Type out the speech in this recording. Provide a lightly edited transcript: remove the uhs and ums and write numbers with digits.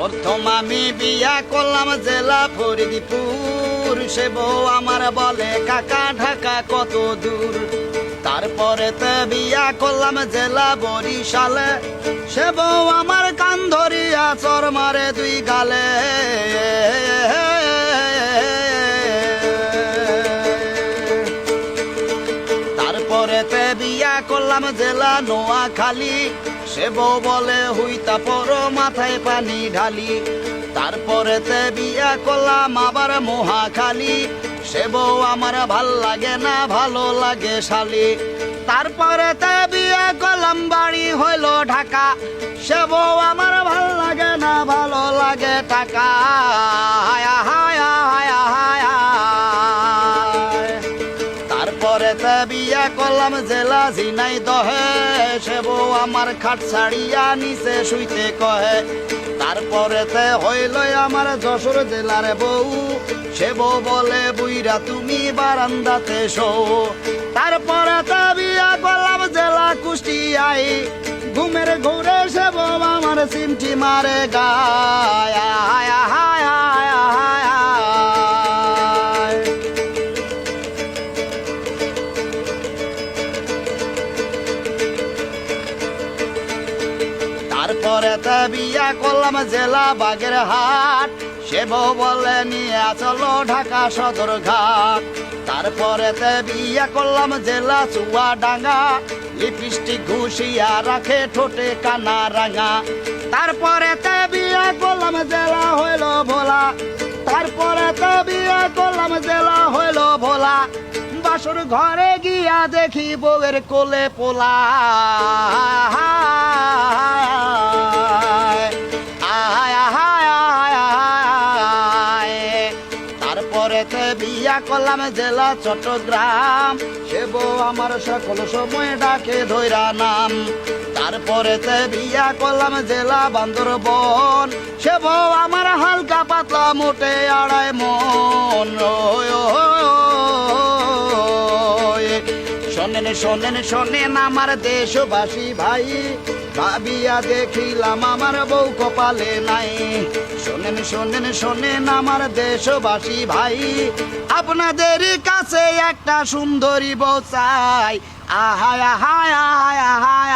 প্রথম আমি বিয়া করলাম জেলা ফরিদপুর, সে বউ আমার বলে কাকা ঢাকা কত দূর। তারপরে তে বিয়া করলাম জেলা বরিশালে, সে বউ আমার কান ধরিয়া চর মারে দুই গালে। তারপরে তে বিয়া করলাম জেলা নোয়াখালী, সে বউ বলে হুইতা পড়ো মাথায় পানি ঢালি। তারপরে তে বিয়া করলাম আবার মহাখালী, সে বউ আমার ভাল লাগে না ভালো লাগে শালি। তারপরে তে বিয়া করলাম বাড়ি হইল ঢাকা, সে বউ আমার ভাল লাগে না ভালো লাগে টাকা। হায়া হায়া হায়া হায়া। তারপরে তে বিয়া করলাম জেলা ঝিনাইদহে, সে বউ আমার খাট ছাড়িয়া নিচে শুইতে কহে। তারপরে তে হইল আমার যশোর জেলার বউ, সে বউ বলে বুইরা তুমি বারান্দাতে শো। তারপরে তে বিয়া করলাম জেলা কুষ্টিয়ায়, ঘুমের ঘুরে সে বউ আমার সিমটি মারে গায়। হায়া হায়া হায়া হায়া। তারপরে তে বিয়া করলাম জেলা বাগেরহাট, সে বউ বলে নিয়ে চলো ঢাকা সদর ঘাট। তারপরে তে বিয়া করলাম জেলা চুয়াডাঙ্গা, লিপস্টিক ঘুষিয়া রাখে ঠোঁটে কানা রাঙা। তারপরে তে বিয়া করলাম জেলা হইল ভোলা, তারপরে তে বিয়া করলাম জেলা হইল ভোলা। বাসর ঘরে গিয়া দেখি বউয়ের কোলে পোলা। তারপরে তে বিয়া করলাম জেলা চট্টগ্রাম, সে বউ আমার সকল সময় ডাকে ধৈরা নাম। তারপরে তে বিয়া করলাম জেলা বান্দরবন, সে বউ আমার হালকা পাতলা মোটে আড়াই মন। শোনেন শোনেন শোনেন আমার দেশবাসী ভাই, ভাবিয়া দেখিলাম আমার বউ কপালে নাই। শোনেন শোনেন শোনেন আমার দেশবাসী ভাই, আপনাদের কাছে একটা সুন্দরী বউ চাই। আহায় আহায় আহায় আহায়।